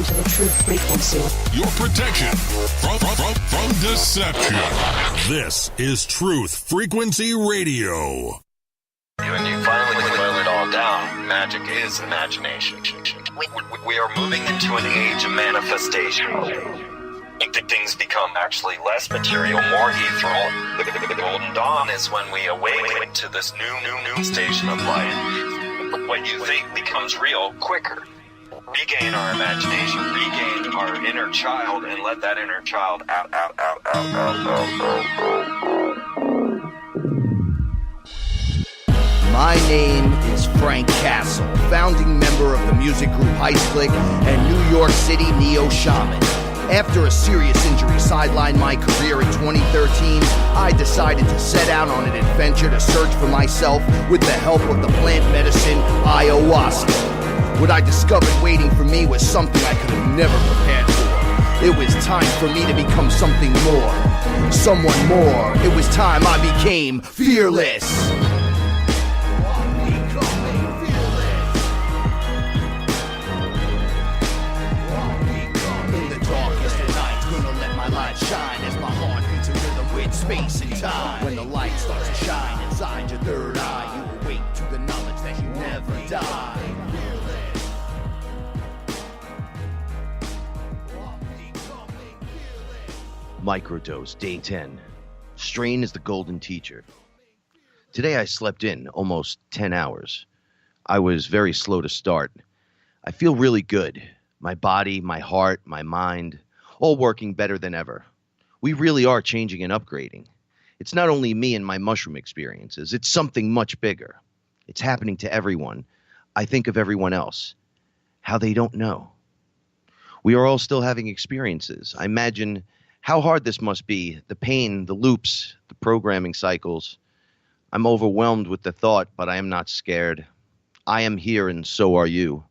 enter the truth frequency. Your protection from deception. This is Truth Frequency Radio. When you finally boil it all down, magic is imagination. We are moving into an age of manifestation. Things become actually less material, more ethereal. The golden dawn is when we awaken to this new station of life. What you think becomes real quicker. Regain our imagination, regain our inner child, and let that inner child out. My name is Frank Castle, founding member of the music group Heist Click and New York City Neo Shaman. After a serious injury sidelined my career in 2013, I decided to set out on an adventure to search for myself with the help of the plant medicine Ayahuasca. What I discovered waiting for me was something I could have never prepared for. It was time for me to become something more, someone more. It was time I became fearless. Shine as my heart beats a rhythm with space and time. When the light starts to shine inside your third eye, you awake to the knowledge that you never die. Microdose, day 10. Strain is the golden teacher. Today I slept in almost 10 hours. I was very slow to start. I feel really good. My body, my heart, my mind, all working better than ever. We really are changing and upgrading. It's not only me and my mushroom experiences. It's something much bigger. It's happening to everyone. I think of everyone else. How they don't know. We are all still having experiences. I imagine how hard this must be. The pain, the loops, the programming cycles. I'm overwhelmed with the thought, but I am not scared. I am here and so are you.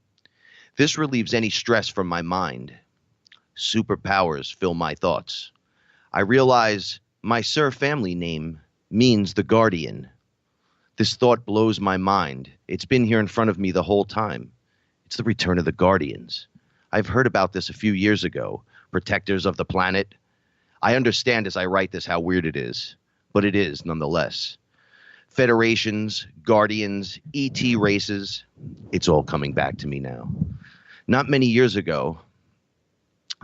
This relieves any stress from my mind. Superpowers fill my thoughts. I realize my Sir family name means the Guardian. This thought blows my mind. It's been here in front of me the whole time. It's the return of the Guardians. I've heard about this a few years ago. Protectors of the planet. I understand as I write this how weird it is, but it is nonetheless. Federations, Guardians, ET races. It's all coming back to me now. Not many years ago,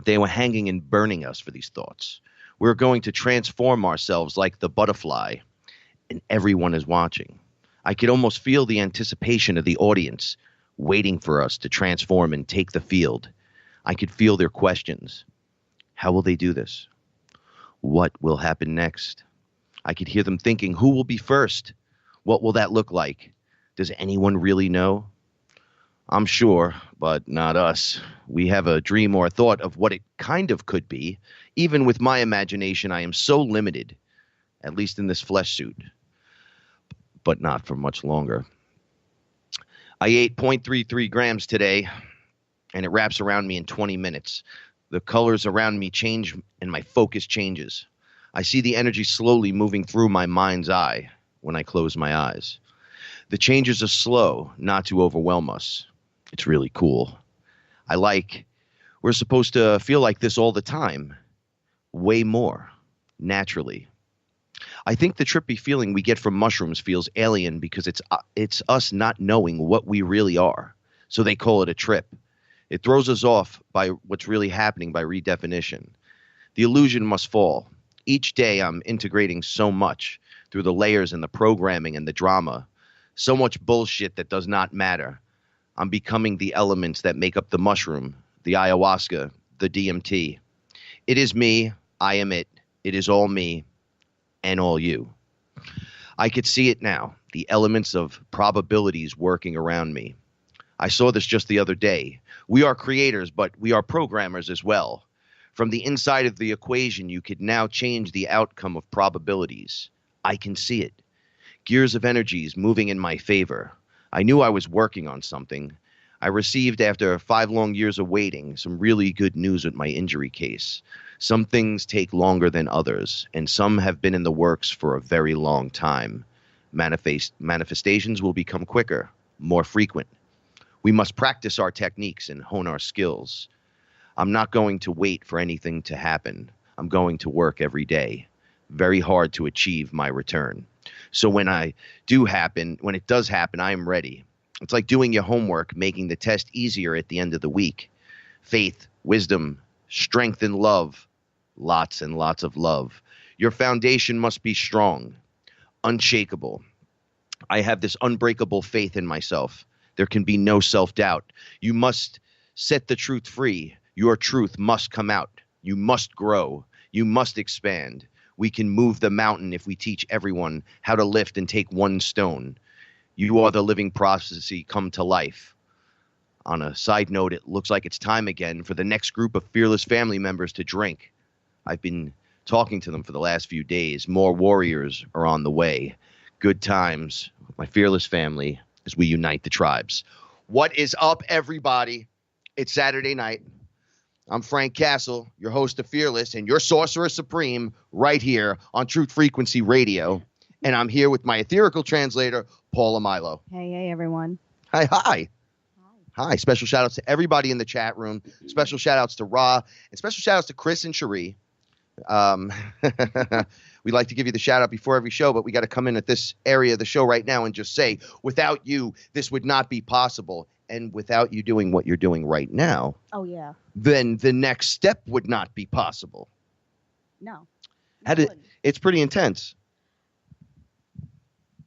they were hanging and burning us for these thoughts. We're going to transform ourselves like the butterfly, and everyone is watching. I could almost feel the anticipation of the audience waiting for us to transform and take the field. I could feel their questions. How will they do this? What will happen next? I could hear them thinking, who will be first? What will that look like? Does anyone really know? I'm sure, but not us. We have a dream or a thought of what it kind of could be. Even with my imagination, I am so limited, at least in this flesh suit, but not for much longer. I ate 0.33 grams today, and it wraps around me in 20 minutes. The colors around me change, and my focus changes. I see the energy slowly moving through my mind's eye when I close my eyes. The changes are slow, not to overwhelm us. It's really cool. We're supposed to feel like this all the time. Way more. Naturally. I think the trippy feeling we get from mushrooms feels alien because it's us not knowing what we really are. So they call it a trip. It throws us off by what's really happening by redefinition. The illusion must fall. Each day I'm integrating so much through the layers and the programming and the drama. So much bullshit that does not matter. I'm becoming the elements that make up the mushroom, the ayahuasca, the DMT. It is me. I am it. It is all me and all you. I could see it now, the elements of probabilities working around me. I saw this just the other day. We are creators, but we are programmers as well. From the inside of the equation, you could now change the outcome of probabilities. I can see it. Gears of energies moving in my favor. I knew I was working on something. I received, after 5 long years of waiting, some really good news with my injury case. Some things take longer than others, and some have been in the works for a very long time. Manifestations will become quicker, more frequent. We must practice our techniques and hone our skills. I'm not going to wait for anything to happen. I'm going to work every day very hard to achieve my return. So when it does happen, I am ready. It's like doing your homework, making the test easier at the end of the week. Faith, wisdom, strength, and love. Lots and lots of love. Your foundation must be strong, unshakable. I have this unbreakable faith in myself. There can be no self-doubt. You must set the truth free. Your truth must come out. You must grow. You must expand. We can move the mountain if we teach everyone how to lift and take one stone. You are the living prophecy come to life. On a side note, it looks like it's time again for the next group of Fearless family members to drink. I've been talking to them for the last few days. More warriors are on the way. Good times with my Fearless family as we unite the tribes. What is up, everybody? It's Saturday night. I'm Frank Castle, your host of Fearless and your sorcerer supreme right here on Truth Frequency Radio. And I'm here with my etherical translator, Paula Milo. Hey, everyone. Hi. Special shout outs to everybody in the chat room. Special shout outs to Ra and special shout outs to Chris and Cherie. We like to give you the shout out before every show, but we got to come in at this area of the show right now and just say, without you, this would not be possible. And without you doing what you're doing right now, then the next step would not be possible. No. It's pretty intense.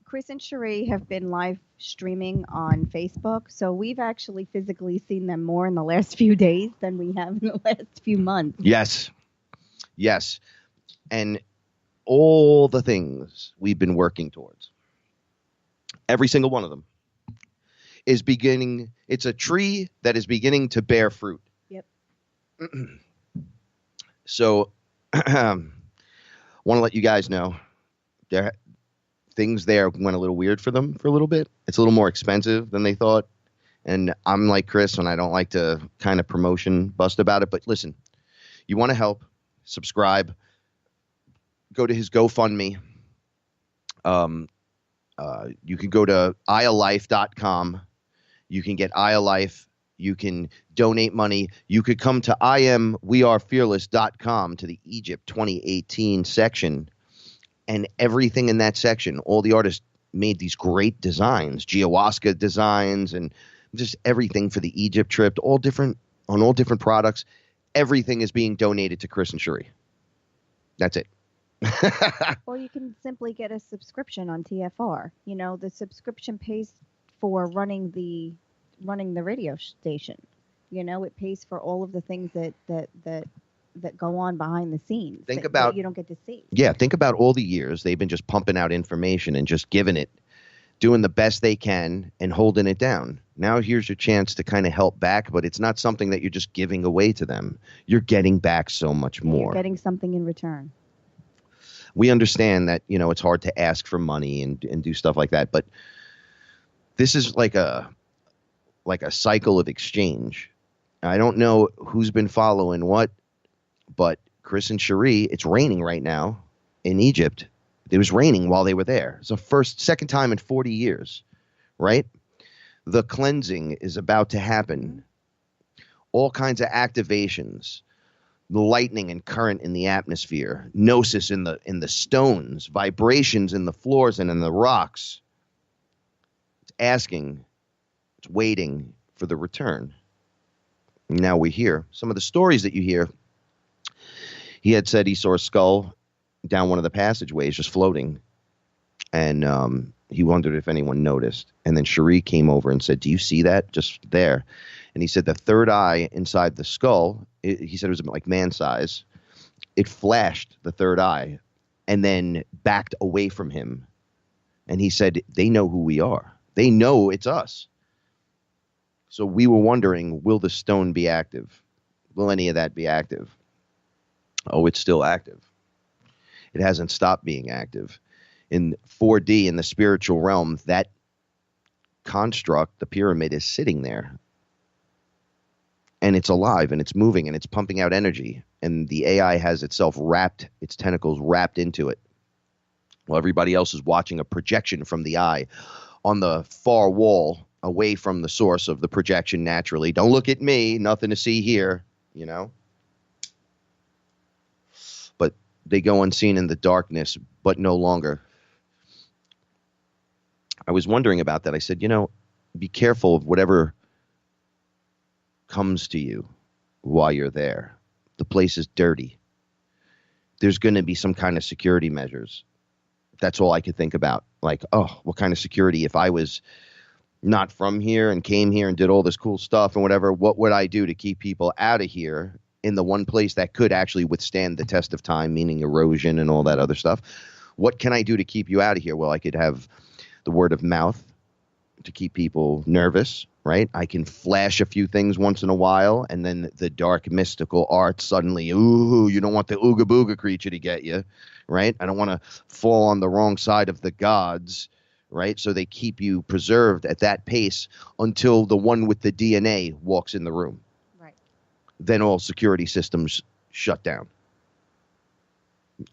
Chris and Cherie have been live streaming on Facebook, so we've actually physically seen them more in the last few days than we have in the last few months. Yes. And all the things we've been working towards, every single one of them, is beginning. It's a tree that is beginning to bear fruit. Yep. So want to let you guys know things there went a little weird for them for a little bit. It's a little more expensive than they thought. And I'm like Chris, and I don't like to kind of promotion bust about it. But listen, you want to help, subscribe, go to his GoFundMe. You can go to ayahlife.com. You can get Ayahlife. You can donate money. You could come to wearefearless.com to the Egypt 2018 section. And everything in that section, all the artists made these great designs, Ayahuscua designs, and just everything for the Egypt trip, all different products. Everything is being donated to Chris and Cherie. That's it. Or you can simply get a subscription on TFR. You know, the subscription pays for running the radio station. You know, it pays for all of the things that go on behind the scenes. That you don't get to see. Yeah, think about all the years they've been just pumping out information and just giving it, doing the best they can and holding it down. Now here's your chance to kind of help back, but it's not something that you're just giving away to them. You're getting back so much more. You're getting something in return. We understand that, you know, it's hard to ask for money and do stuff like that, but this is like a cycle of exchange. I don't know who's been following what, but Chris and Cherie, it's raining right now in Egypt. It was raining while they were there. It's the second time in 40 years, right? The cleansing is about to happen. All kinds of activations, the lightning and current in the atmosphere, gnosis in the stones, vibrations in the floors and in the rocks. It's asking, it's waiting for the return. Now we're here. Some of the stories that you hear, he had said he saw a skull down one of the passageways just floating. And he wondered if anyone noticed. And then Cherie came over and said, "Do you see that? Just there." And he said the third eye inside the skull, he said it was like man size. It flashed the third eye and then backed away from him. And he said, they know who we are. They know it's us. So we were wondering, will the stone be active? Will any of that be active? Oh, it's still active. It hasn't stopped being active. In 4D, in the spiritual realm, that construct, the pyramid, is sitting there. And it's alive, and it's moving, and it's pumping out energy. And the AI has itself wrapped, its tentacles wrapped into it. While everybody else is watching a projection from the eye on the far wall, away from the source of the projection naturally. Don't look at me, nothing to see here. you know? But they go unseen in the darkness, but no longer. I was wondering about that. I said, be careful of whatever comes to you while you're there. The place is dirty. There's going to be some kind of security measures. That's all I could think about. Like, oh, what kind of security? If I was not from here and came here and did all this cool stuff and whatever, what would I do to keep people out of here in the one place that could actually withstand the test of time, meaning erosion and all that other stuff? What can I do to keep you out of here? Well, I could have the word of mouth to keep people nervous, right? I can flash a few things once in a while, and then the dark mystical art suddenly, ooh, you don't want the ooga booga creature to get you, right? I don't want to fall on the wrong side of the gods, right? So they keep you preserved at that pace until the one with the DNA walks in the room. Right. Then all security systems shut down,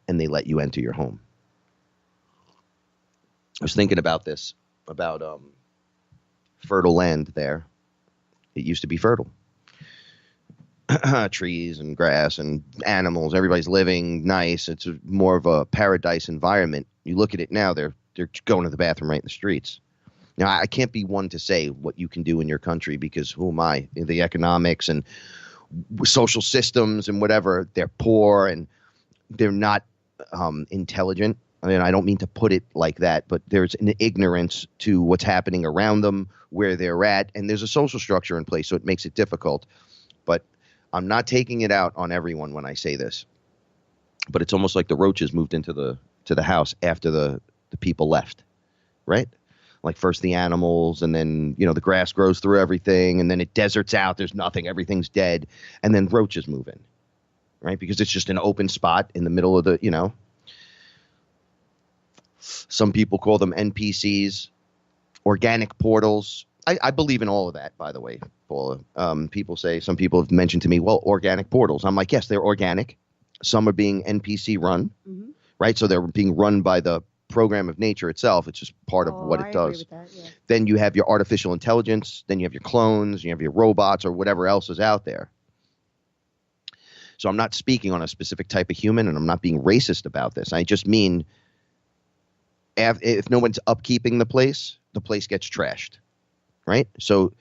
and they let you enter your home. I was thinking about this, about fertile land there. It used to be fertile. Trees and grass and animals. Everybody's living nice. It's more of a paradise environment. You look at it now, they're going to the bathroom right in the streets. Now, I can't be one to say what you can do in your country because who am I? The economics and social systems and whatever, they're poor and they're not intelligent. I mean, I don't mean to put it like that, but there's an ignorance to what's happening around them, where they're at, and there's a social structure in place, so it makes it difficult. But I'm not taking it out on everyone when I say this. But it's almost like the roaches moved into the house after the people left, right? Like first the animals, and then, the grass grows through everything, and then it deserts out, there's nothing, everything's dead, and then roaches move in, right? Because it's just an open spot in the middle of the, Some people call them NPCs, organic portals. I believe in all of that, by the way, Paula. Some people have mentioned to me, well, organic portals. I'm like, yes, they're organic. Some are being NPC run, right? So they're being run by the program of nature itself. It's just part of what it does. Agree with that, yeah. Then you have your artificial intelligence. Then you have your clones. You have your robots or whatever else is out there. So I'm not speaking on a specific type of human, and I'm not being racist about this. I just mean if no one's upkeeping the place gets trashed, right? So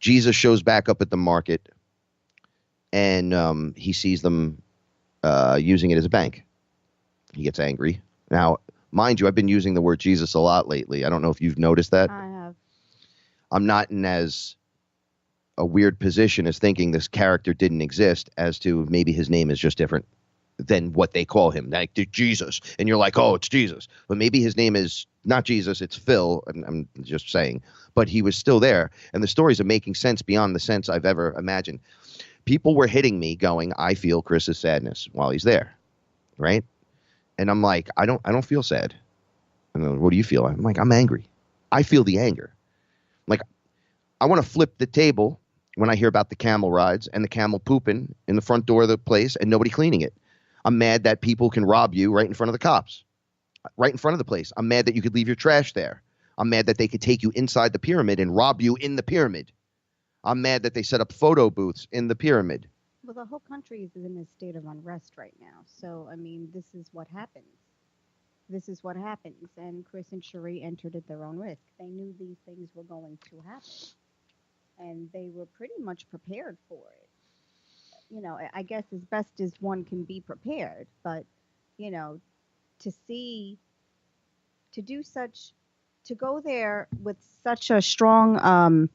Jesus shows back up at the market, and he sees them using it as a bank. He gets angry. Now, mind you, I've been using the word Jesus a lot lately. I don't know if you've noticed that. I have. I'm not in as a weird position as thinking this character didn't exist as to maybe his name is just different than what they call him, like Jesus. And you're like, oh, it's Jesus. But maybe his name is not Jesus, it's Phil. I'm just saying. But he was still there. And the stories are making sense beyond the sense I've ever imagined. People were hitting me going, I feel Chris's sadness while he's there, right? And I'm like, I don't feel sad. And then, what do you feel? I'm like, I'm angry. I feel the anger. Like, I want to flip the table when I hear about the camel rides and the camel pooping in the front door of the place and nobody cleaning it. I'm mad that people can rob you right in front of the cops, right in front of the place. I'm mad that you could leave your trash there. I'm mad that they could take you inside the pyramid and rob you in the pyramid. I'm mad that they set up photo booths in the pyramid. Well, the whole country is in a state of unrest right now. So, I mean, this is what happens. This is what happens. And Chris and Cherie entered at their own risk. They knew these things were going to happen. And they were pretty much prepared for it. I guess as best as one can be prepared. But, to go there with such a strong,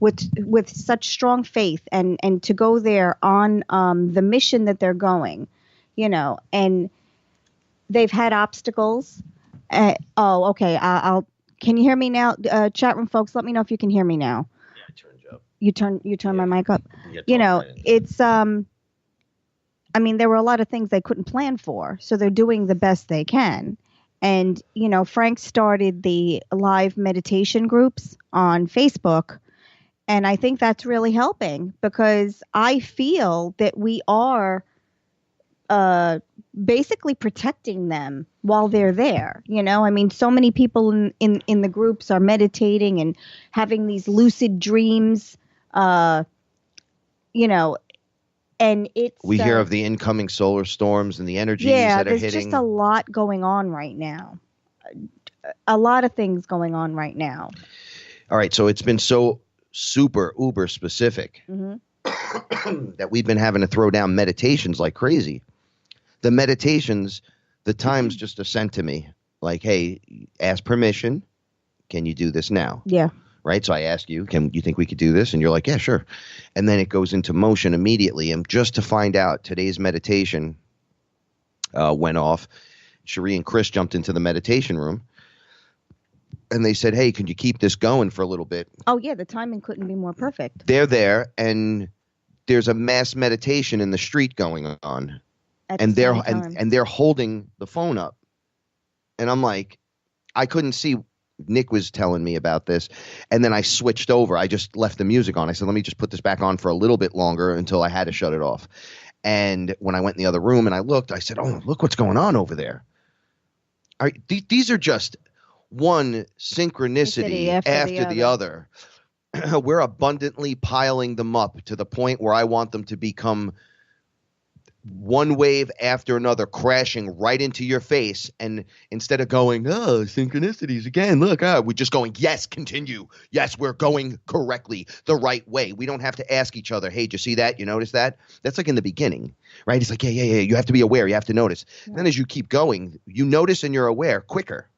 with such strong faith and to go there on the mission that they're going, and they've had obstacles. Okay. Can you hear me now? Chat room folks, let me know if you can hear me now. Yeah, I turned you up. You turn my mic up. Yeah, It's there were a lot of things they couldn't plan for, so they're doing the best they can. And Frank started the live meditation groups on Facebook, and I think that's really helping because I feel that we are basically protecting them while they're there. So many people in the groups are meditating and having these lucid dreams. And we hear of the incoming solar storms and the energies that are hitting. There's just a lot going on right now. A lot of things going on right now. All right, so it's been so super uber specific that we've been having to throw down meditations like crazy. The meditations, the times just are sent to me like, hey, ask permission. Can you do this now? Yeah. Right. So I ask you, can you think we could do this? And you're like, yeah, sure. And then it goes into motion immediately. And just to find out, today's meditation went off. Cherie and Chris jumped into the meditation room. And they said, hey, can you keep this going for a little bit? Oh, yeah. The timing couldn't be more perfect. They're there, and there's a mass meditation in the street going on. And they're holding the phone up. And I'm like, I couldn't see. Nick was telling me about this. And then I switched over. I just left the music on. I said, let me just put this back on for a little bit longer until I had to shut it off. And when I went in the other room and I looked, I said, oh, look what's going on over there. All right, these are just one synchronicity after the other. We're abundantly piling them up to the point where I want them to become one wave after another, crashing right into your face. And instead of going, oh, synchronicities again, look, we're just going, yes, continue. Yes, we're going correctly, the right way. We don't have to ask each other, hey, did you see that? You notice that? That's like in the beginning, right? It's like, yeah. You have to be aware. You have to notice. Yeah. Then as you keep going, you notice and you're aware quicker.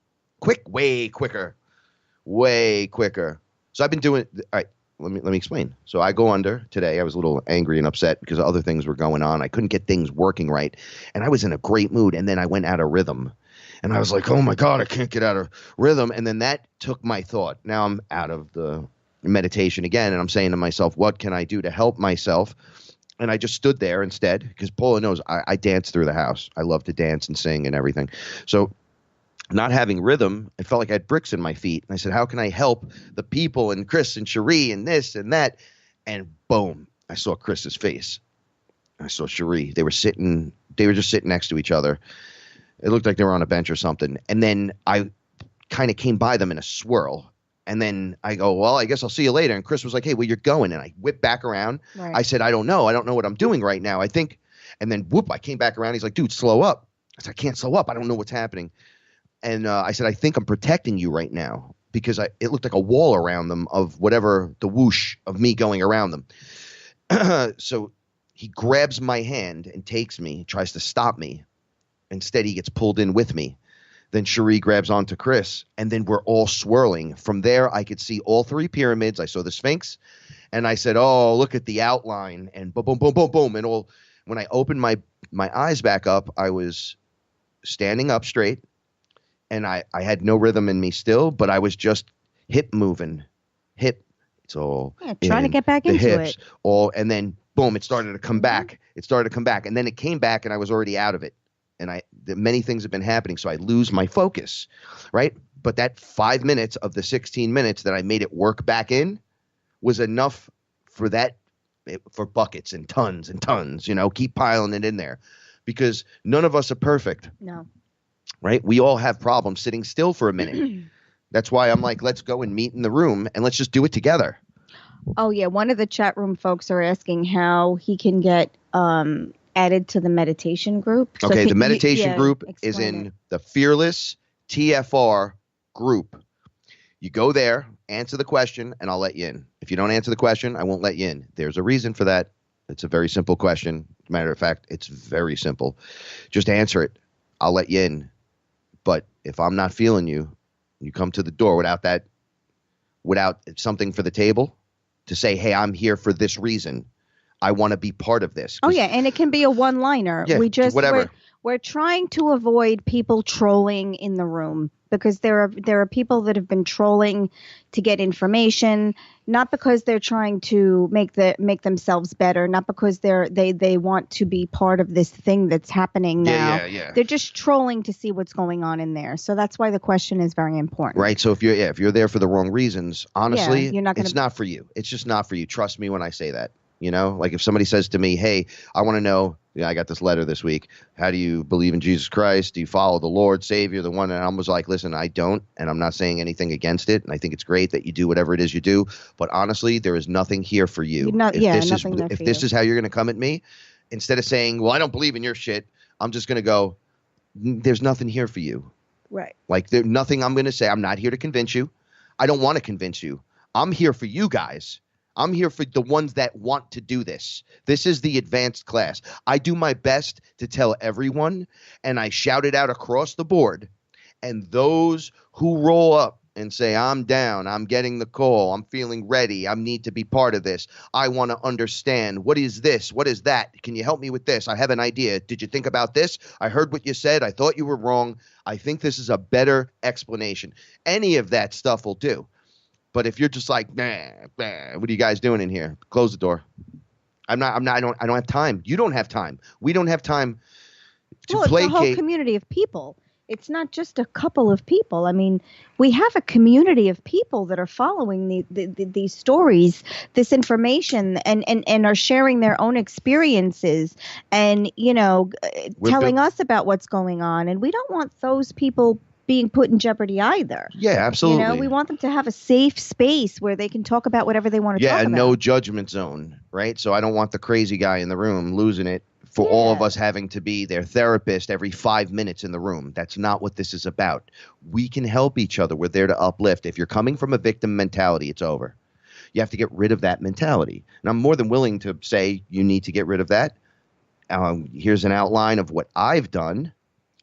Way quicker. So I've been doing, all right, let me explain. So I go under today. I was a little angry and upset because other things were going on. I couldn't get things working right. And I was in a great mood. And then I went out of rhythm. And I was like, oh my God, I can't get out of rhythm. And then that took my thought. Now I'm out of the meditation again. And I'm saying to myself, what can I do to help myself? And I just stood there instead because Paula knows I dance through the house. I love to dance and sing and everything. So not having rhythm, it felt like I had bricks in my feet. And I said, how can I help the people and Chris and Cherie and this and that? And boom, I saw Chris's face. I saw Cherie. They were just sitting next to each other. It looked like they were on a bench or something. And then I kind of came by them in a swirl. And then I go, well, I guess I'll see you later. And Chris was like, hey, where you're going? And I whipped back around. Right. I said, I don't know. I don't know what I'm doing right now. I think. And then whoop, I came back around. He's like, dude, slow up. I said, I can't slow up. I don't know what's happening. And I said, I think I'm protecting you right now because it looked like a wall around them of whatever the whoosh of me going around them. So he grabs my hand and takes me, tries to stop me. Instead, he gets pulled in with me. Then Cherie grabs onto Chris, and then we're all swirling. From there, I could see all three pyramids. I saw the Sphinx, and I said, oh, look at the outline, and boom, boom, boom, boom, boom. And when I opened my eyes back up, I was standing up straight. And I had no rhythm in me still, but I was just hip moving. It's all trying to get back into hips, it. And then boom, it started to come back. And then it came back and I was already out of it. And many things have been happening. So I lose my focus, right? But that 5 minutes of the 16 minutes that I made it work back in was enough for buckets and tons, keep piling it in there because none of us are perfect. No. Right? We all have problems sitting still for a minute. That's why I'm like, let's go and meet in the room and let's just do it together. Oh, yeah. One of the chat room folks are asking how he can get added to the meditation group. So the meditation group is in the FearLess TFR group. You go there, answer the question, and I'll let you in. If you don't answer the question, I won't let you in. There's a reason for that. It's a very simple question. As a matter of fact, it's very simple. Just answer it. I'll let you in. But if I'm not feeling you, you come to the door without something for the table to say, hey, I'm here for this reason. I want to be part of this. Oh, yeah. And it can be a one-liner. Yeah, whatever. We're trying to avoid people trolling in the room because there are people that have been trolling to get information, not because they're trying to make themselves better, not because they want to be part of this thing that's happening now. Yeah. They're just trolling to see what's going on in there. So that's why the question is very important. Right. So if you're there for the wrong reasons, honestly, it's not for you. It's just not for you. Trust me when I say that. Like if somebody says to me, hey, I want to know, I got this letter this week. How do you believe in Jesus Christ? Do you follow the Lord, Savior, the one? And I was like, listen, I don't. And I'm not saying anything against it. And I think it's great that you do whatever it is you do. But honestly, there is nothing here for you. If this is how you're going to come at me, instead of saying, well, I don't believe in your shit, I'm just going to go, there's nothing here for you. Right. Like, there's nothing I'm going to say. I'm not here to convince you. I don't want to convince you. I'm here for you guys. I'm here for the ones that want to do this. This is the advanced class. I do my best to tell everyone, and I shout it out across the board. And those who roll up and say, I'm down, I'm getting the call, I'm feeling ready, I need to be part of this, I want to understand, what is this, what is that, can you help me with this, I have an idea, did you think about this, I heard what you said, I thought you were wrong, I think this is a better explanation. Any of that stuff will do. But if you're just like, nah, what are you guys doing in here? Close the door. I don't have time. You don't have time. We don't have time to placate. It's a whole community of people. It's not just a couple of people. I mean, we have a community of people that are following these stories, this information, and are sharing their own experiences and, telling us about what's going on. And we don't want those people being put in jeopardy either. Yeah, absolutely. We want them to have a safe space where they can talk about whatever they want to talk about. Yeah, no judgment zone, right? So I don't want the crazy guy in the room losing it for all of us having to be their therapist every 5 minutes in the room. That's not what this is about. We can help each other. We're there to uplift. If you're coming from a victim mentality, it's over. You have to get rid of that mentality. And I'm more than willing to say you need to get rid of that. Here's an outline of what I've done.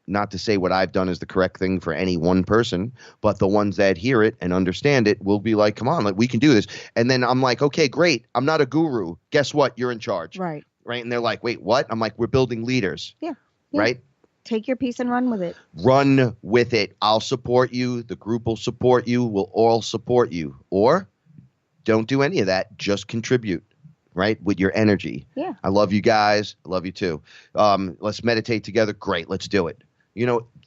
Not to say what I've done is the correct thing for any one person, but the ones that hear it and understand it will be like, come on, like, we can do this. And then I'm like, okay, great. I'm not a guru. Guess what? You're in charge. Right. Right. And they're like, wait, what? I'm like, we're building leaders. Yeah. Right. Take your piece and run with it. Run with it. I'll support you. The group will support you. We'll all support you. Or don't do any of that. Just contribute. Right. With your energy. Yeah. I love you guys. I love you too. Let's meditate together. Great. Let's do it.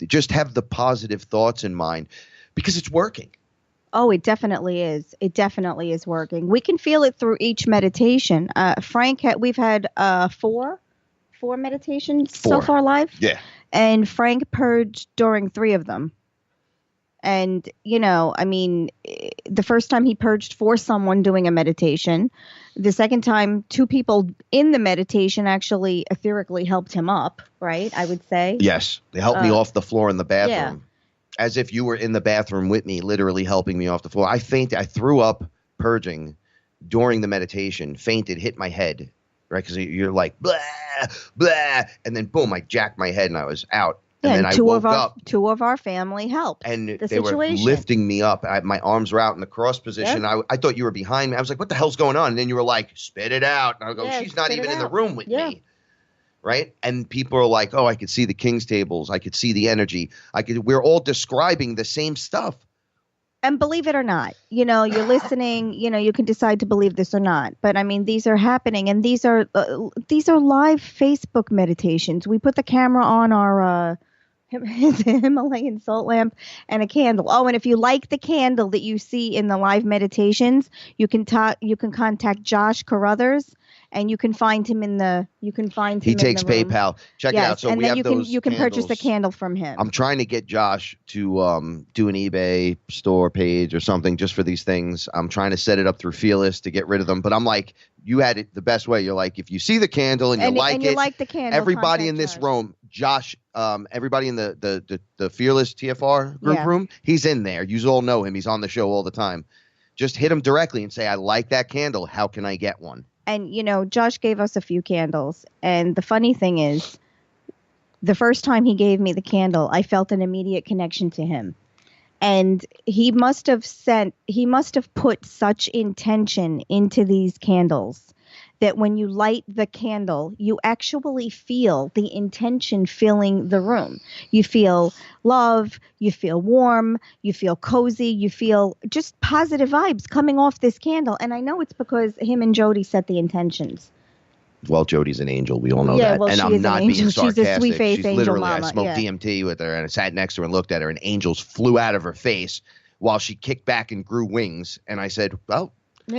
Just have the positive thoughts in mind because it's working. Oh, it definitely is. It definitely is working. We can feel it through each meditation. Frank, we've had four meditations so far live. Yeah. And Frank purged during 3 of them. And, the first time he purged for someone doing a meditation. The second time, 2 people in the meditation actually etherically helped him up, right? I would say. Yes. They helped me off the floor in the bathroom. Yeah. As if you were in the bathroom with me, literally helping me off the floor. I fainted. I threw up purging during the meditation, fainted, hit my head, right? Because you're like, blah, blah. And then, boom, I jacked my head and I was out. And then I woke up. 2 of our family helped. And the they were lifting me up. My arms were out in the cross position. Yep. I thought you were behind me. I was like, what the hell's going on? And then you were like, spit it out. And I go, she's not even in the room with me. Right? And people are like, oh, I could see the king's tables. I could see the energy. We're all describing the same stuff. And believe it or not, you're listening, you can decide to believe this or not. But I mean, these are happening, and these are live Facebook meditations. We put the camera on our Himalayan salt lamp and a candle. Oh, and if you like the candle that you see in the live meditations, you can contact Josh Carruthers. And you can find him in the. He takes PayPal. Check it out. So and we then have you can purchase the candle from him. I'm trying to get Josh to do an eBay store page or something just for these things. I'm trying to set it up through FearLess to get rid of them. But I'm like, you had it the best way. You're like, if you see the candle and you like the candle, everybody in this room, Josh, everybody in the FearLess TFR group room, he's in there. You all know him. He's on the show all the time. Just hit him directly and say, I like that candle. How can I get one? And, Josh gave us a few candles. And the funny thing is, the first time he gave me the candle, I felt an immediate connection to him. And he must have put such intention into these candles that when you light the candle, you actually feel the intention filling the room. You feel love, you feel warm, you feel cozy, you feel just positive vibes coming off this candle. And I know it's because him and Jody set the intentions. Well, Jody's an angel. We all know that. Well, and I'm not being sarcastic. She's a sweet face angel literally, mama. I smoked DMT with her and I sat next to her and looked at her and angels flew out of her face while she kicked back and grew wings. And I said, well,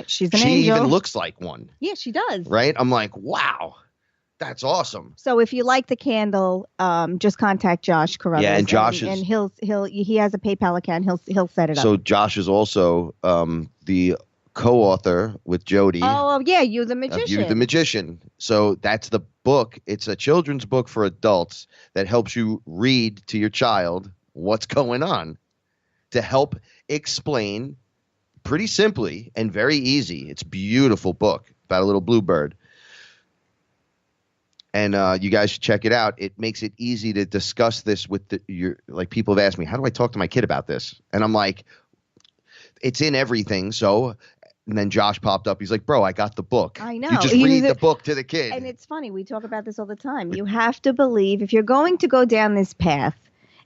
she's an angel. She even looks like one. Yeah, she does. Right? I'm like, wow, that's awesome. So if you like the candle, just contact Josh Carruthers. Yeah, and Josh and he has a PayPal account. He'll set it up. So Josh is also the co-author with Jody. Oh, yeah, You the of Magician. You the Magician. So that's the book. It's a children's book for adults that helps you read to your child what's going on to help explain pretty simply and very easy. It's a beautiful book about a little bluebird. And you guys should check it out. It makes it easy to discuss this with like people have asked me, how do I talk to my kid about this? And I'm like, it's in everything. So, and then Josh popped up. He's like, bro, I got the book. I know. You just read the book to the kid. And it's funny. We talk about this all the time. You have to believe if you're going to go down this path,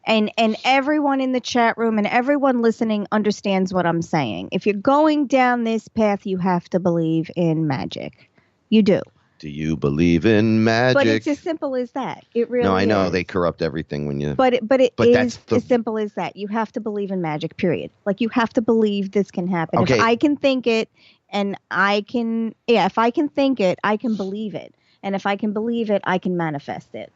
and everyone in the chat room and everyone listening understands what I'm saying. If you're going down this path, you have to believe in magic. You do. Do you believe in magic? But it's as simple as that. It really is. No, I know they corrupt everything when you. But it is that's as simple as that. You have to believe in magic, period. Like, you have to believe this can happen. Okay. If I can think it and if I can think it, I can believe it. And if I can believe it, I can manifest it.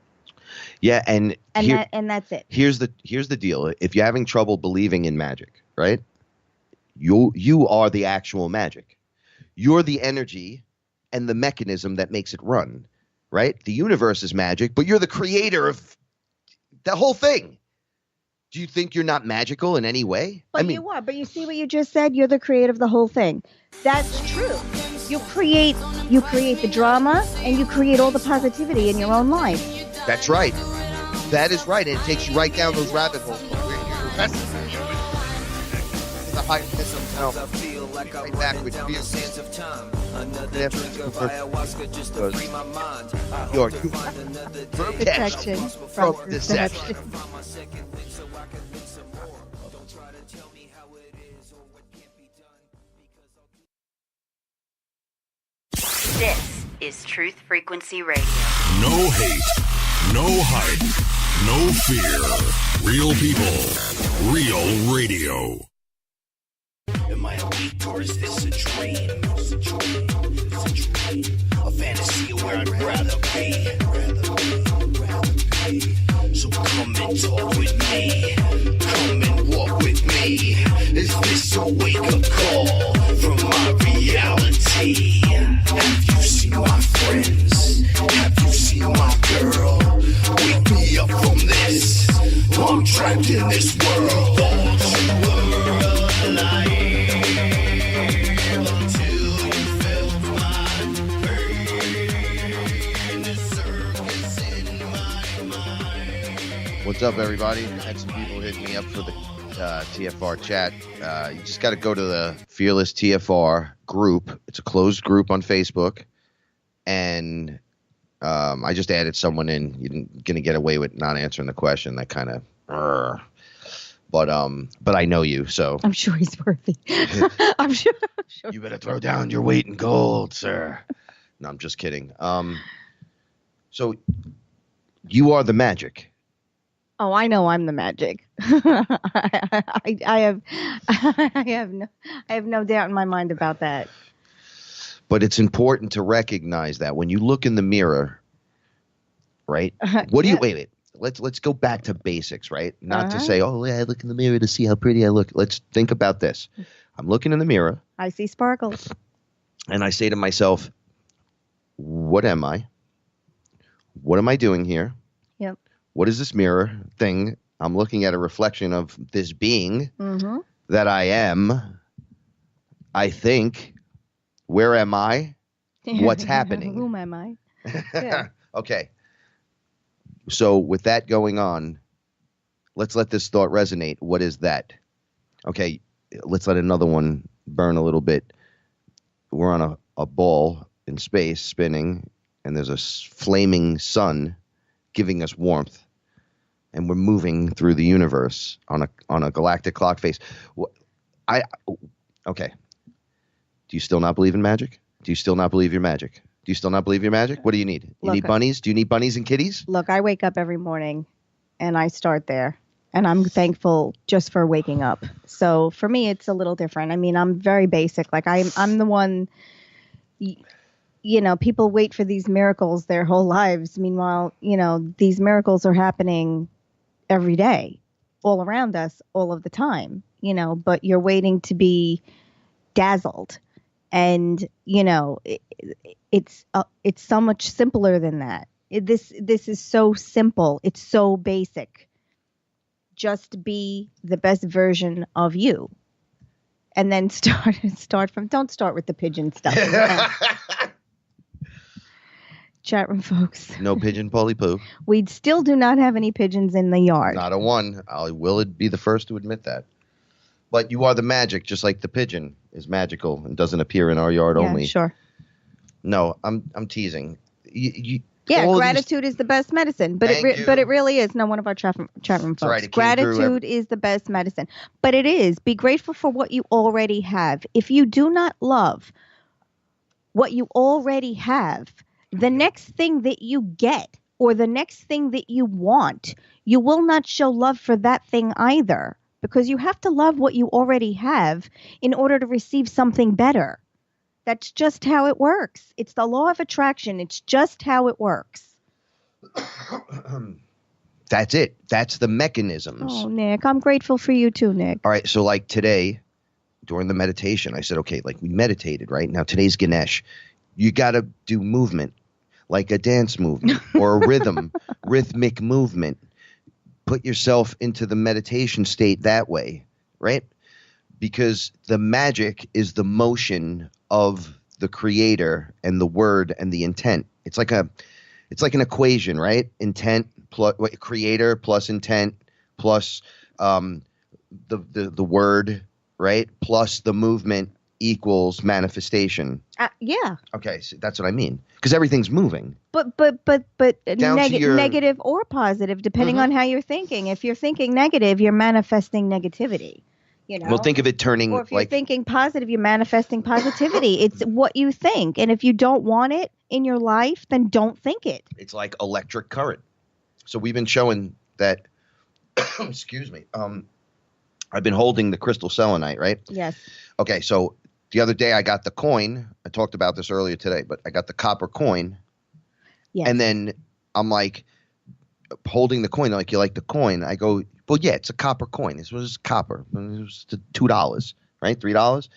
Yeah, and that's it. Here's the deal. If you're having trouble believing in magic, right? You are the actual magic. You're the energy and the mechanism that makes it run, right? The universe is magic, but you're the creator of the whole thing. Do you think you're not magical in any way? But you are. But you see what you just said? You're the creator of the whole thing. That's true. You create the drama and you create all the positivity in your own life. That's right. That is right. And it takes you right down those rabbit holes. The hypnotism. Right back with fear. Your protection from deception. This is Truth Frequency Radio. No hate, no hype, no fear. Real people, real radio. Am I awake or is this a dream? A fantasy where I'd rather be. So come and talk with me. Come and walk with me. Is this a wake-up call from my reality? Have you seen my friends? Have you seen my girl? Wake me up from this. I'm trapped in this world. Thought you were alive until you felt my pain. The circus in my mind. What's up, everybody? I had some people hitting me up for the TFR chat. You just got to go to the FearLess TFR group. It's a closed group on Facebook. And I just added someone in. You're going to get away with not answering the question. That kind of... But I know you, so... I'm sure he's worthy. I'm sure. You better throw down your weight in gold, sir. No, I'm just kidding. So you are the magic. Oh, I know I'm the magic. I have no doubt in my mind about that. But it's important to recognize that when you look in the mirror, right? What do you wait? Let's go back to basics, right? Not to say, oh, yeah, I look in the mirror to see how pretty I look. Let's think about this. I'm looking in the mirror. I see sparkles. And I say to myself, what am I? What am I doing here? Yep. What is this mirror thing? I'm looking at a reflection of this being that I am. I think. Where am I? What's happening? Whom am I? Yeah. Okay. So with that going on, let's let this thought resonate. What is that? Okay, let's let another one burn a little bit. We're on a ball in space spinning, and there's a flaming sun giving us warmth, and we're moving through the universe on a galactic clock face. Okay. Do you still not believe in magic? Do you still not believe your magic? Do you still not believe your magic? What do you need? You need bunnies? Do you need bunnies and kitties? Look, I wake up every morning and I start there. And I'm thankful just for waking up. So for me, it's a little different. I mean, I'm very basic. Like I'm the one, you know, people wait for these miracles their whole lives. Meanwhile, you know, these miracles are happening every day, all around us, all of the time, you know, but you're waiting to be dazzled. And it's so much simpler than that. This is so simple. It's so basic. Just be the best version of you, and then start from. Don't start with the pigeon stuff. Chat room folks. No pigeon Polly Poo. We still do not have any pigeons in the yard. Not a one. I will be the first to admit that. But you are the magic, just like the pigeon is magical and doesn't appear in our yard only. Sure. No, I'm teasing. Gratitude is the best medicine, but it really is. No, one of our chat room folks. Right, gratitude is the best medicine, but it is. Be grateful for what you already have. If you do not love what you already have, the next thing that you get or the next thing that you want, you will not show love for that thing either, because you have to love what you already have in order to receive something better. That's just how it works. It's the law of attraction. It's just how it works. That's it. That's the mechanisms. Oh, Nick, I'm grateful for you too, Nick. All right. So like today, during the meditation, I said, okay, like we meditated, right? Now today's Ganesh. You got to do movement, like a dance movement or a rhythmic movement. Put yourself into the meditation state that way, right? Because the magic is the motion of the creator and the word and the intent. It's like an equation, right? Intent plus creator plus intent plus the word, right? Plus the movement equals manifestation. Yeah. Okay, so that's what I mean. Because everything's moving. But negative or positive, depending on how you're thinking. If you're thinking negative, you're manifesting negativity. Well, think of it turning. Or if you're thinking positive, you're manifesting positivity. It's what you think. And if you don't want it in your life, then don't think it. It's like electric current. So we've been showing that, excuse me, I've been holding the crystal selenite, right? Yes. Okay, so the other day I got the coin. I talked about this earlier today, but I got the copper coin. Yes. And then I'm like holding the coin. They're like, you like the coin? I go, well, yeah, it's a copper coin. This was copper. It was $2, right? $3.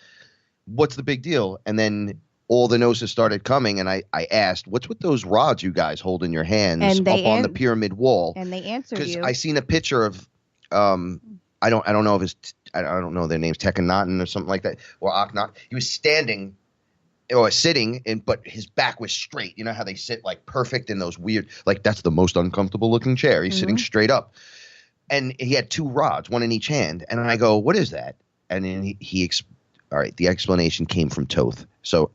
What's the big deal? And then all the gnosis started coming, and I asked, what's with those rods you guys hold in your hands up on the pyramid wall? And they answered you. Because I seen a picture of I don't know if it's I don't know their names, Tekhenaten or something like that, or Akhenaten. He was standing or sitting, but his back was straight. You know how they sit like perfect in those weird, like that's the most uncomfortable looking chair. He's sitting straight up, and he had two rods, one in each hand. And I go, what is that? And then all right, the explanation came from Toth. So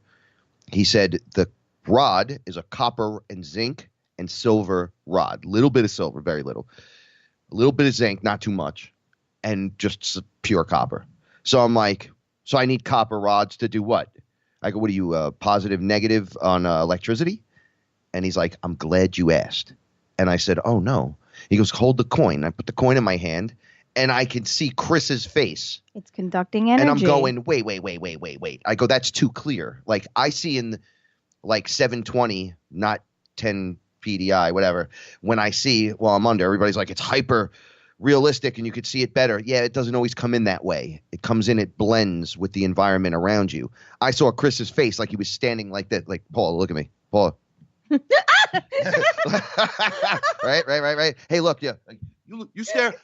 he said the rod is a copper and zinc and silver rod, little bit of silver, very little, a little bit of zinc, not too much, and just pure copper. So I'm like, so I need copper rods to do what? I go, what are you, positive, negative on electricity? And he's like, I'm glad you asked. And I said, oh, no. He goes, hold the coin. I put the coin in my hand, and I can see Chris's face. It's conducting energy. And I'm going, wait. I go, that's too clear. Like, I see in, like, 720, not 10 PDI, whatever. When I see, while I'm under, everybody's like, it's hyper realistic and you could see it better. Yeah, it doesn't always come in that way. It comes in, it blends with the environment around you. I saw Chris's face like he was standing like that, like, Paul, look at me. Paul. Right. Hey, look, yeah. You stare.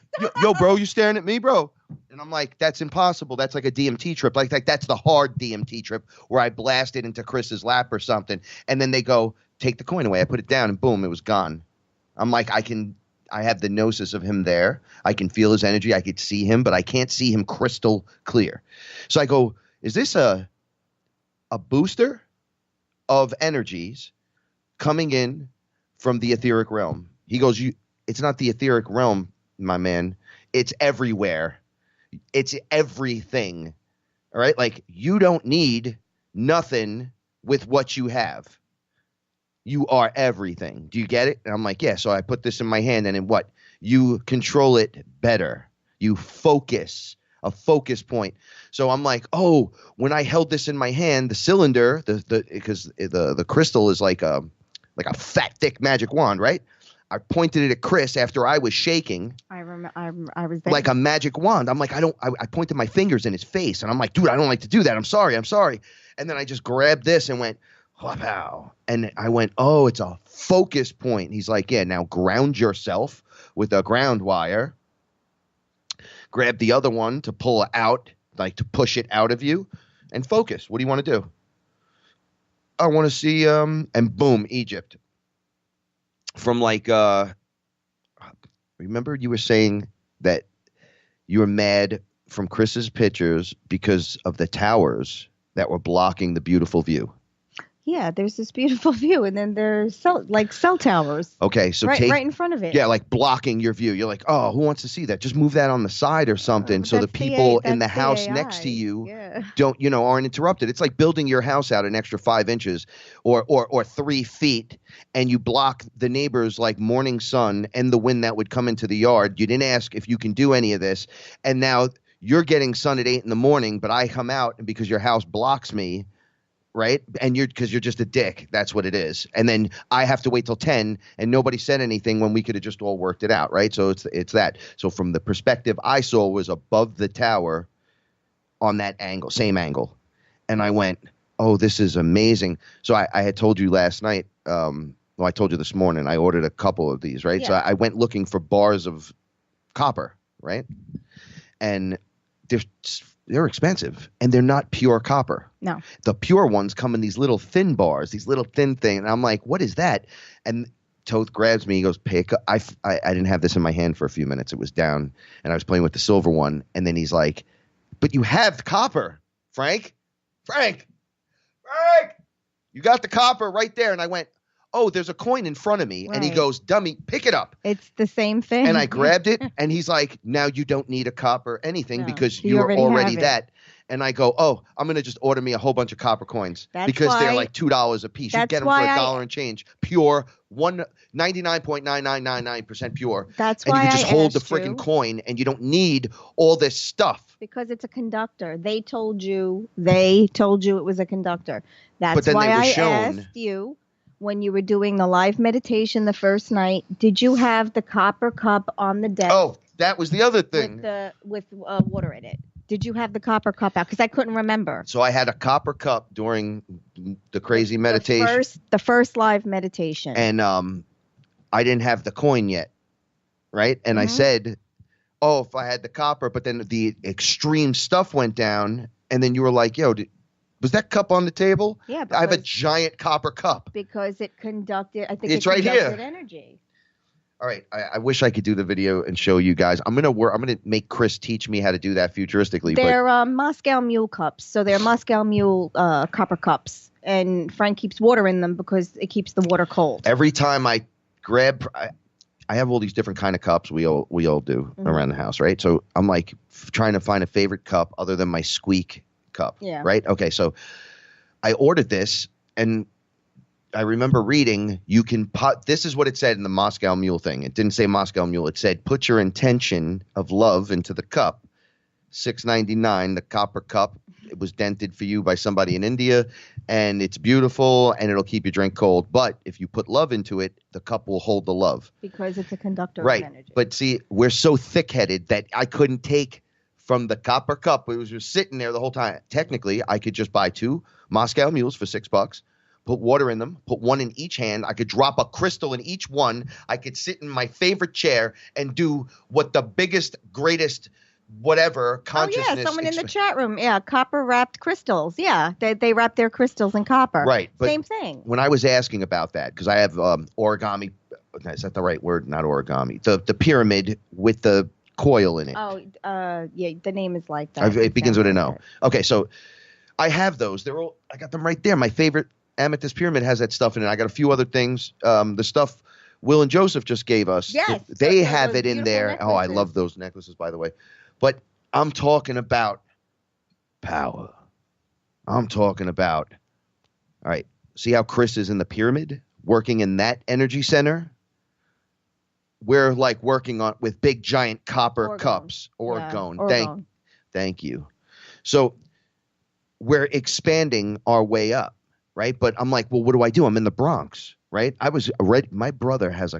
Yo, bro, you staring at me, bro? And I'm like, that's impossible. That's like a DMT trip. Like that's the hard DMT trip where I blasted into Chris's lap or something. And then they go, take the coin away. I put it down and boom, it was gone. I'm like, I have the gnosis of him there. I can feel his energy. I could see him, but I can't see him crystal clear. So I go, is this a booster of energies coming in from the etheric realm? He goes, it's not the etheric realm, my man. It's everywhere. It's everything. All right? Like, you don't need nothing with what you have. You are everything. Do you get it? And I'm like, yeah. So I put this in my hand, and then what? You control it better. You focus, a focus point. So I'm like, oh, when I held this in my hand, the cylinder, because the crystal is like a fat, thick magic wand, right? I pointed it at Chris after I was shaking. I remember. I was there. Like a magic wand. I'm like, I pointed my fingers in his face and I'm like, dude, I don't like to do that. I'm sorry. And then I just grabbed this and went, wow. And I went, oh, it's a focus point. He's like, yeah, now ground yourself with a ground wire. Grab the other one to pull it out, like to push it out of you, and focus. What do you want to do? I want to see, and boom, Egypt. From like, remember you were saying that you were mad from Chris's pictures because of the towers that were blocking the beautiful view. Yeah, there's this beautiful view, and then there's cell towers. Okay, so right in front of it. Yeah, like blocking your view. You're like, oh, who wants to see that? Just move that on the side or something, so the people in the house next to you aren't interrupted. It's like building your house out an extra 5 inches or 3 feet, and you block the neighbors like morning sun and the wind that would come into the yard. You didn't ask if you can do any of this, and now you're getting sun at 8 in the morning, but I come out and because your house blocks me. Right. And because you're just a dick. That's what it is. And then I have to wait till 10 and nobody said anything when we could have just all worked it out. Right. So it's that. So from the perspective I saw was above the tower on that angle, same angle. And I went, oh, this is amazing. So I had told you last night. I told you this morning, I ordered a couple of these. Right. Yeah. So I went looking for bars of copper. Right. And they're expensive and they're not pure copper. No. The pure ones come in these little thin bars, these little thin things. And I'm like, what is that? And Toth grabs me. He goes, I didn't have this in my hand for a few minutes. It was down and I was playing with the silver one. And then he's like, but you have copper, Frank, you got the copper right there. And I went, oh, there's a coin in front of me. Right. And he goes, dummy, pick it up. It's the same thing. And I grabbed it, and he's like, now you don't need a copper anything because you're already that. And I go, oh, I'm going to just order me a whole bunch of copper coins because they're like $2 a piece. You get them for $1 and change. Pure, 99.9999% pure. That's why I you can just hold the asked freaking coin, and you don't need all this stuff. Because it's a conductor. They told you it was a conductor. That's why I asked you. When you were doing the live meditation the first night, did you have the copper cup on the desk? Oh, that was the other thing. With water in it. Did you have the copper cup out? Because I couldn't remember. So I had a copper cup during the crazy meditation. The first live meditation. And I didn't have the coin yet, right? And I said, oh, if I had the copper, but then the extreme stuff went down, and then you were like, yo, was that cup on the table? Yeah. I have a giant copper cup. Because it conducted, I think it's right here. Energy. All right. I wish I could do the video and show you guys. I'm gonna make Chris teach me how to do that futuristically. They're Moscow Mule cups. So they're Moscow Mule copper cups. And Frank keeps water in them because it keeps the water cold. Every time I grab, I have all these different kind of cups we all do around the house, right? So I'm like trying to find a favorite cup other than my squeak cup. Yeah. Right. Okay. So I ordered this and I remember reading this is what it said in the Moscow Mule thing. It didn't say Moscow Mule. It said, put your intention of love into the cup. $6.99, the copper cup. It was dented for you by somebody in India and it's beautiful and it'll keep your drink cold. But if you put love into it, the cup will hold the love. Because it's a conductor of energy. But see, we're so thick-headed that I couldn't take from the copper cup. It was just sitting there the whole time. Technically, I could just buy 2 Moscow Mules for $6, put water in them, put one in each hand. I could drop a crystal in each one. I could sit in my favorite chair and do what the biggest, greatest, whatever consciousness. Oh, yeah, someone in the chat room. Yeah, copper-wrapped crystals. Yeah, they wrap their crystals in copper. Right. But same thing. When I was asking about that, because I have origami. Is that the right word? Not origami. The pyramid with the coil in it. Oh, yeah, the name is like that. It begins with an O. Okay, so I have those. I got them right there. My favorite amethyst pyramid has that stuff in it. I got a few other things. The stuff Will and Joseph just gave us. Yes. They have it in there. Necklaces. Oh, I love those necklaces, by the way. But I'm talking about power. I'm talking about, all right, see how Chris is in the pyramid, working in that energy center? We're like working with big giant copper cups. Orgone. Yeah, Thank you. So we're expanding our way up, right? But I'm like, well, what do I do? I'm in the Bronx, right? My brother has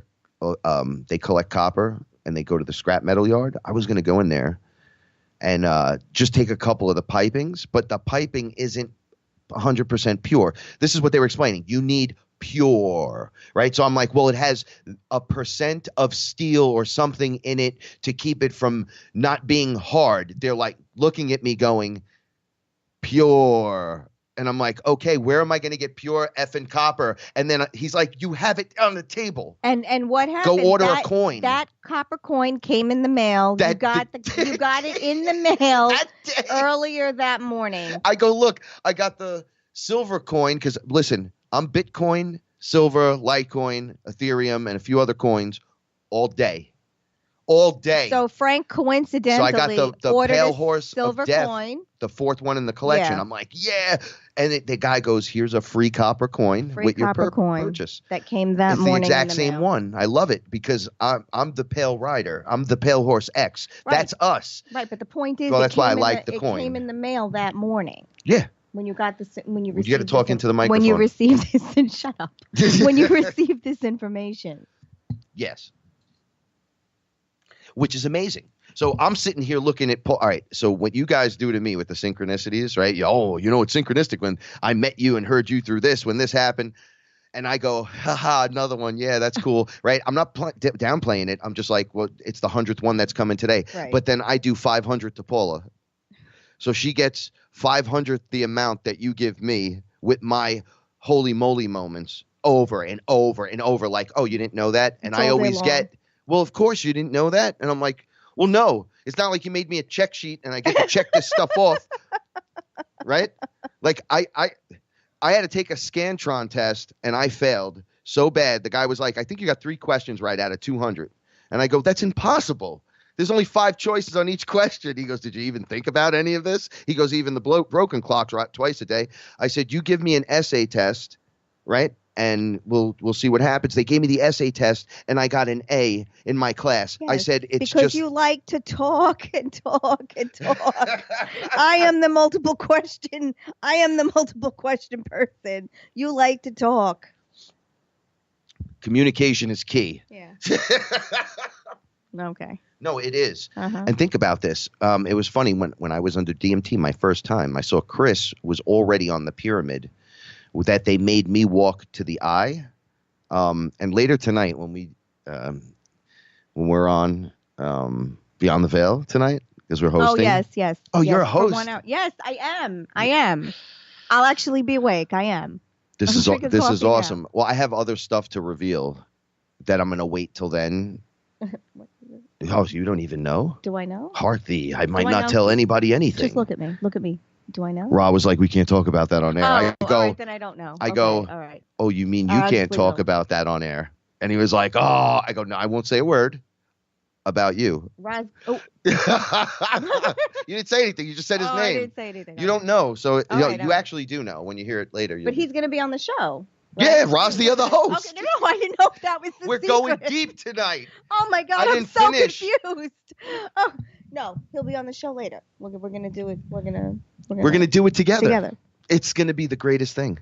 they collect copper and they go to the scrap metal yard. I was going to go in there and just take a couple of the pipings, but the piping isn't 100% pure. This is what they were explaining. You need pure, right? So I'm like, well, it has a % of steel or something in it to keep it from not being hard. They're like looking at me going, pure. And I'm like, okay, where am I going to get pure effing copper? And then he's like, you have it on the table. And what happened? Go order a coin. That copper coin came in the mail. You got it in the mail earlier that morning. I go, look, I got the silver coin because, listen, I'm Bitcoin, silver, Litecoin, Ethereum, and a few other coins all day. All day. So Frank coincidentally so I got the ordered pale a horse silver of death, coin. the fourth one in the collection. Yeah. I'm like, yeah. And the guy goes, here's a free copper coin with your purchase. That came that it's morning. It's the exact in the same mail. one. I love it because I'm the pale rider. I'm the pale horse X. Right. That's us. Right, but the point is, Well, that's why I like the coin. It came in the mail that morning. Yeah. When you got this, when you received You got to talk into the microphone. When you received this, and shut up. When you received this information. Yes. Which is amazing. So I'm sitting here looking at, all right, so what you guys do to me with the synchronicities, right? You know, it's synchronistic when I met you and heard you through this, when this happened. And I go, haha, another one. Yeah, that's cool. Right. I'm not downplaying it. I'm just like, well, it's the 100th one that's coming today. Right. But then I do 500 to Paula. So she gets 500 the amount that you give me with my holy moly moments over and over and over. Like, oh, you didn't know that? And I always get, well, of course you didn't know that. And I'm like, well, no, it's not like you made me a check sheet and I get to check this stuff off. Right? Like I had to take a Scantron test and I failed so bad. The guy was like, I think you got 3 questions right out of 200. And I go, that's impossible. There's only 5 choices on each question. He goes, did you even think about any of this? He goes, even the broken clock's right twice a day. I said, you give me an essay test, right? And we'll see what happens. They gave me the essay test, and I got an A in my class. Yes, I said, it's because just... you like to talk and talk and talk. I am the multiple question person. You like to talk. Communication is key. Yeah. Okay. No, it is. Uh-huh. And think about this. It was funny when I was under DMT my first time. I saw Chris was already on the pyramid that they made me walk to the eye. And later tonight when we're on Beyond the Veil tonight, because we're hosting. Oh, yes. Oh, yes, you're a host. 1 hour. Yes, I am. I'll actually be awake. I am. This is talking awesome. Well, I have other stuff to reveal that I'm going to wait till then. Oh, so you don't even know? Do I know? Heart thee. I might I not know? tell anybody anything. Just look at me. Do I know? Ra was like, we can't talk about that on air. I go, all right, then I don't know. I go, all right. Oh, you mean you can't talk about that on air? And he was like, oh, I go, no, I won't say a word about you. Raz, oh. You didn't say anything. You just said his name. I didn't say anything. You don't know. So right, you actually do know when you hear it later. But he's going to be on the show. Right? Yeah, Ra's the other host. Okay, no, I didn't know if that was the We're secret. going deep tonight. Oh my God, I I'm didn't so finish. confused. Oh, no, he'll be on the show later. We're gonna do it. We're gonna do it together. Together. It's gonna be the greatest thing.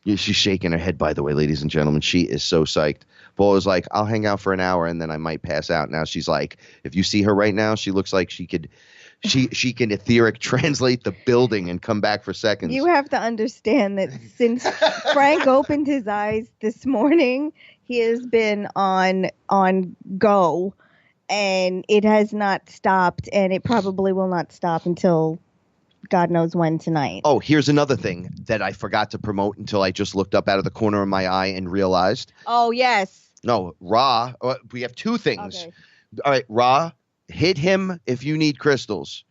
Yeah, she's shaking her head, by the way, ladies and gentlemen. She is so psyched. Paul was like, I'll hang out for an hour and then I might pass out. Now she's like, if you see her right now, she looks like she can etheric translate the building and come back for seconds. You have to understand that since Frank opened his eyes this morning, he has been on go, and it has not stopped, and it probably will not stop until God knows when tonight. Oh, here's another thing that I forgot to promote until I just looked up out of the corner of my eye and realized. Oh, yes. No, Ra, we have 2 things. Okay. All right, Ra, hit him if you need crystals,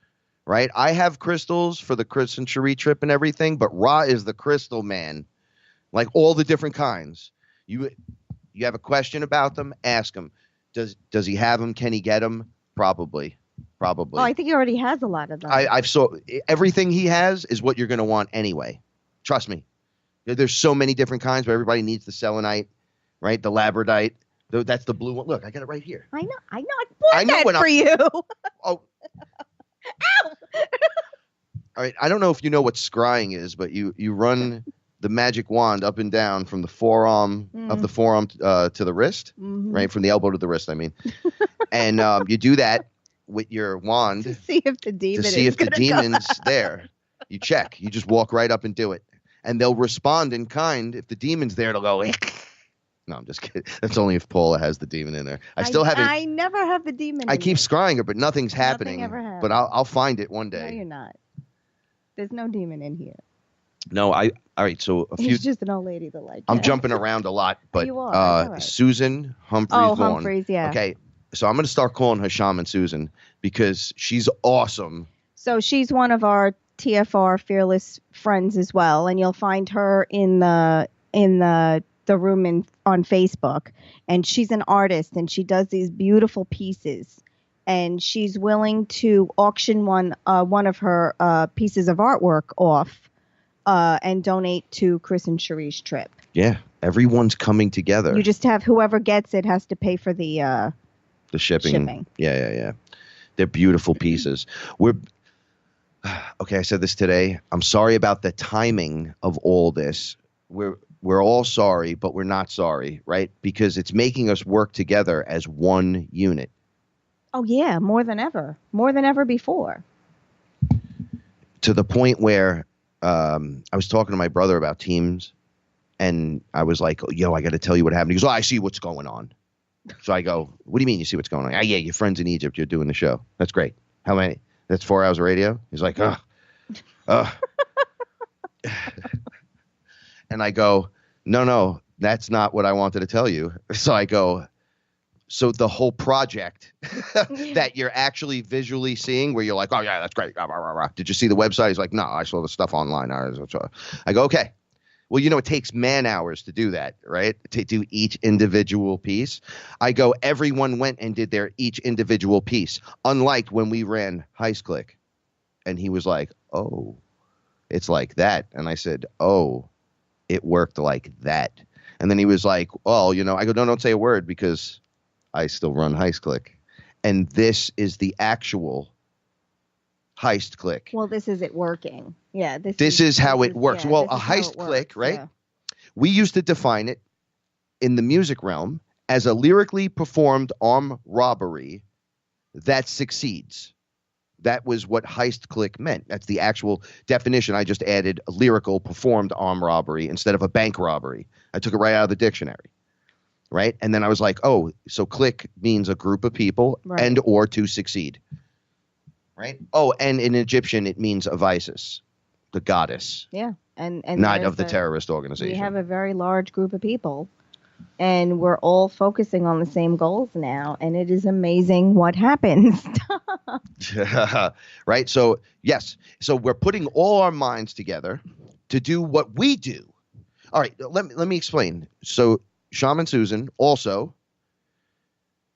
right? I have crystals for the Chris and Cherie trip and everything, but Ra is the crystal man, like all the different kinds. You have a question about them, ask him. Does he have them? Can he get them? Probably. Oh, I think he already has a lot of them. I've saw everything he has is what you're going to want anyway. Trust me. There's so many different kinds, but everybody needs the selenite, right? The labradite. That's the blue one. Look, I got it right here. I know. I bought that for you. Oh. Ow! All right. I don't know if you know what scrying is, but you run the magic wand up and down from the forearm of the forearm to the wrist, right? From the elbow to the wrist, I mean. And you do that with your wand To see if the demon to see is if the gonna go. demon's there. You check. You just walk right up and do it. And they'll respond in kind. If the demon's there, it'll go, no, I'm just kidding. That's only if Paula has the demon in there. I still haven't. I never have the demon. I in keep there. scrying her, but nothing's happening. Nothing ever happens. But I'll find it one No, day. you're not. There's no demon in here. No, all right. So a few. He's just an old lady that like. I'm jumping around a lot, but You are, it's all right. Susan Humphreys. Oh, Vaughn. Humphreys, yeah. Okay, so I'm gonna start calling her Shaman Susan because she's awesome. So she's one of our TFR Fearless friends as well, and you'll find her in the room on Facebook. And she's an artist, and she does these beautiful pieces. And she's willing to auction one of her pieces of artwork off and donate to Chris and Cherie's trip. Yeah, everyone's coming together. You just have whoever gets it has to pay for the shipping. Yeah. They're beautiful pieces. Okay, I said this today. I'm sorry about the timing of all this. We're all sorry, but we're not sorry, right? Because it's making us work together as one unit. Oh yeah, more than ever before. To the point where I was talking to my brother about teams, and I was like, yo, I got to tell you what happened. He goes, I see what's going on. So I go, what do you mean you see what's going on? Yeah, your friends in Egypt, you're doing the show. That's great. How many? That's 4 hours of radio? He's like, And I go, no, that's not what I wanted to tell you. So I go, so the whole project that you're actually visually seeing where you're like, oh, yeah, that's great. Did you see the website? He's like, no, I saw the stuff online. I go, okay. Well, it takes man hours to do that, right? To do each individual piece. I go, everyone went and did their each individual piece. Unlike when we ran Heist Click. And he was like, oh, it's like that. And I said, oh, it worked like that. And then he was like, well, I go, no, don't say a word because I still run Heist Click. And this is the actual Heist Click. Well, this is it working. Yeah. This is how it works. Yeah, well, this a is how Heist it works, Click, right? yeah. We used to define it in the music realm as a lyrically performed armed robbery that succeeds. That was what Heist Click meant. That's the actual definition. I just added a lyrical performed armed robbery instead of a bank robbery. I took it right out of the dictionary. Right. And then I was like, oh, so click means a group of people and or to succeed. Right. Oh, and in Egyptian, it means of Isis, the goddess. Yeah. And not of the terrorist organization. We have a very large group of people, and we're all focusing on the same goals now. And it is amazing what happens. Right. So, yes. So we're putting all our minds together to do what we do. All right. Let me explain. So Shaman Susan also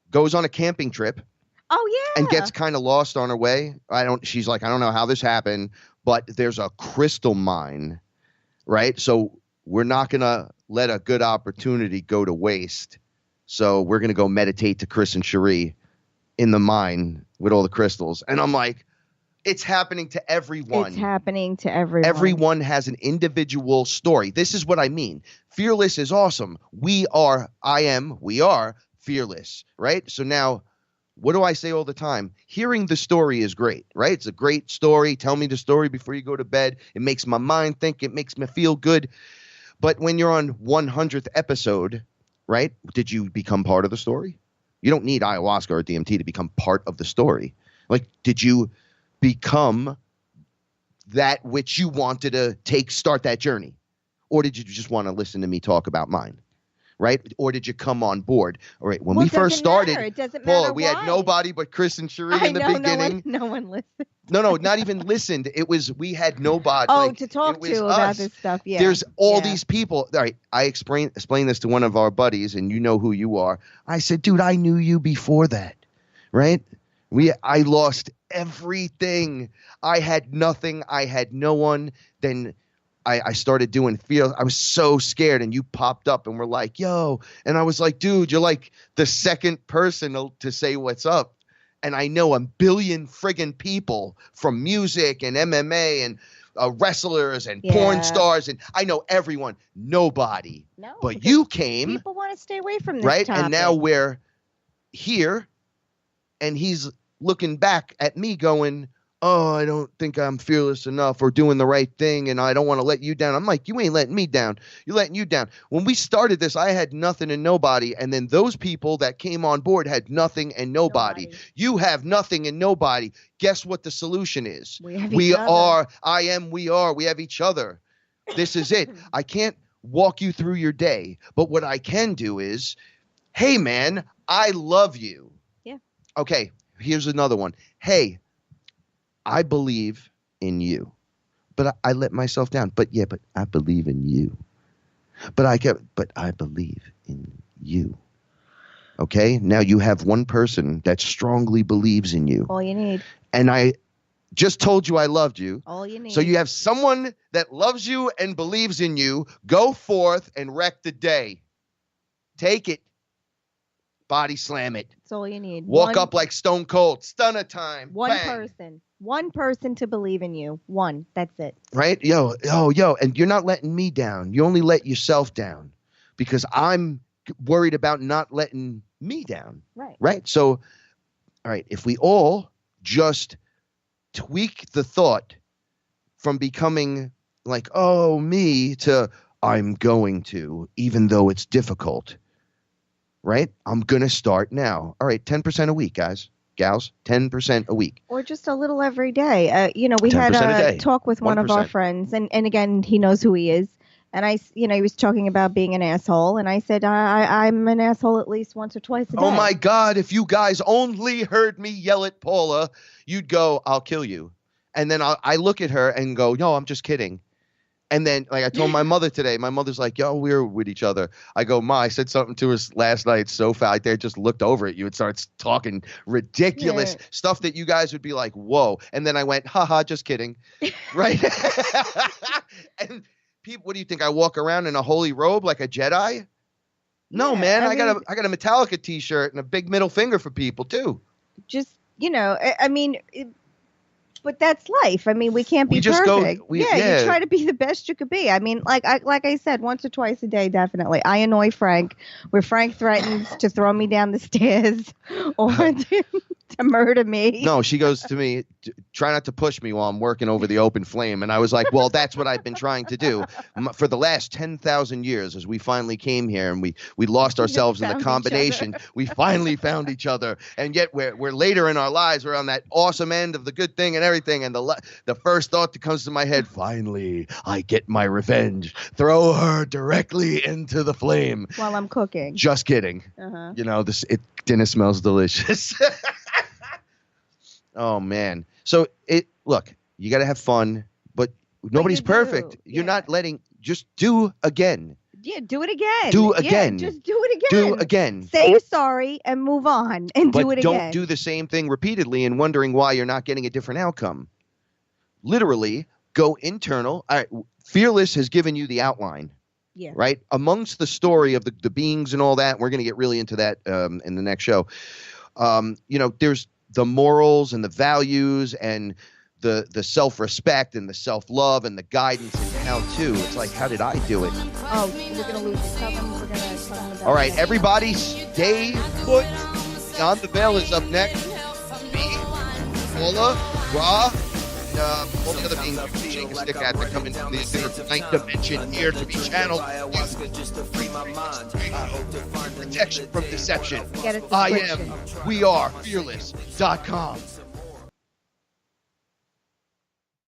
goes on a camping trip. Oh, yeah. And gets kind of lost on her way. She's like, I don't know how this happened, but there's a crystal mine, right? So we're not going to let a good opportunity go to waste. So we're going to go meditate to Chris and Cherie in the mine with all the crystals. And I'm like, it's happening to everyone. It's happening to everyone. Everyone has an individual story. This is what I mean. Fearless is awesome. We are fearless, right? So now, what do I say all the time? Hearing the story is great, right? It's a great story. Tell me the story before you go to bed. It makes my mind think. It makes me feel good. But when you're on 100th episode, right, did you become part of the story? You don't need ayahuasca or DMT to become part of the story. Like, did you become that which you wanted to start that journey? Or did you just want to listen to me talk about mine? Right? Or did you come on board? All right. When we first started, it doesn't Paula, matter we why. had nobody but Chris and Cherie in the beginning. No one listened. No, not even listened. We had nobody. Oh, to talk to about this stuff. Yeah. There's all these people. All right. I explained this to one of our buddies, and you know who you are. I said, dude, I knew you before that. Right? I lost everything. I had nothing. I had no one. Then I started doing Fear. I was so scared, and you popped up and were like, yo. And I was like, dude, you're like the second person to say what's up. And I know a billion friggin' people from music and MMA and wrestlers and Yeah. porn stars, and I know everyone. Nobody. No, But because you came, people want to stay away from this right? topic. And now we're here, and he's looking back at me going, oh, I don't think I'm fearless enough or doing the right thing, and I don't want to let you down. I'm like, you ain't letting me down. You're letting you down. When we started this, I had nothing and nobody, and then those people that came on board had nothing and nobody. You have nothing and nobody. Guess what the solution is? We have We each other. are. I am. We are. We have each other. This is it. I can't walk you through your day, but what I can do is, hey, man, I love you. Yeah. Okay, here's another one. Hey, I believe in you, but I let myself down. But I believe in you. But I believe in you. Okay, now you have one person that strongly believes in you. All you need. And I just told you I loved you. All you need. So you have someone that loves you and believes in you. Go forth and wreck the day. Take it. Body slam it. That's all you need. Walk up like Stone Cold. Stunner time. One Bang. person. One person to believe in you. One. That's it. Right? Yo. And you're not letting me down. You only let yourself down because I'm worried about not letting me down. Right. Right? So, all right, if we all just tweak the thought from becoming like, oh, me to I'm going to, even though it's difficult. Right? I'm going to start now. All right, 10% a week, guys, gals, 10% a week. Or just a little every day. We 10% had a a day. talk with one of our 1%. friends, and again, he knows who he is. And he was talking about being an asshole, and I said, I'm an asshole at least once or twice a day. Oh, my God, if you guys only heard me yell at Paula, you'd go, I'll kill you. And then I look at her and go, no, I'm just kidding. And then, like I told my mother today, my mother's like, yo, we're with each other. I go, Ma, I said something to her last night so foul. They just looked over at you and starts talking ridiculous stuff that you guys would be like, whoa. And then I went, haha, just kidding. Right? And people, what do you think? I walk around in a holy robe like a Jedi? No, Yeah, man. I I got a Metallica t-shirt and a big middle finger for people too. Just, but that's life. I mean, we can't be We just perfect. go- You try to be the best you could be. I mean, like I said, once or twice a day, definitely. I annoy Frank, where Frank threatens to throw me down the stairs or to murder me. No, she goes to me, try not to push me while I'm working over the open flame. And I was like, well, that's what I've been trying to do for the last 10,000 years as we finally came here and we lost ourselves in the found each combination. We finally found each other. And yet we're later in our lives. We're on that awesome end of the good thing and everything. And the first thought that comes to my head, finally, I get my revenge. Throw her directly into the flame. While I'm cooking. Just kidding. Uh-huh. Dinner smells delicious. Oh, man. So look, you got to have fun, but nobody's you do. perfect. You're Yeah. not just do again. Yeah, do it again. Do Yeah, again. just do it again. Do again. Say you're sorry and move on and But do it don't again. do the same thing repeatedly and wondering why you're not getting a different outcome. Literally, go internal. All right, FearLess has given you the outline. Yeah. Right? Amongst the story of the beings and all that, we're going to get really into that in the next show. There's the morals and the values and the self-respect and the self-love and the guidance and how to. It's like, how did I do it? Oh, we're going to lose it. Tell them we're going to tell them about All right, that. everybody stay put. John the Veil is up next. Me, Paula, Ra, and all the other beings you shake a stick at that come into the different ninth dimension here to be channeled. Protection from deception. Get a I subscription. am, we are, fearless.com.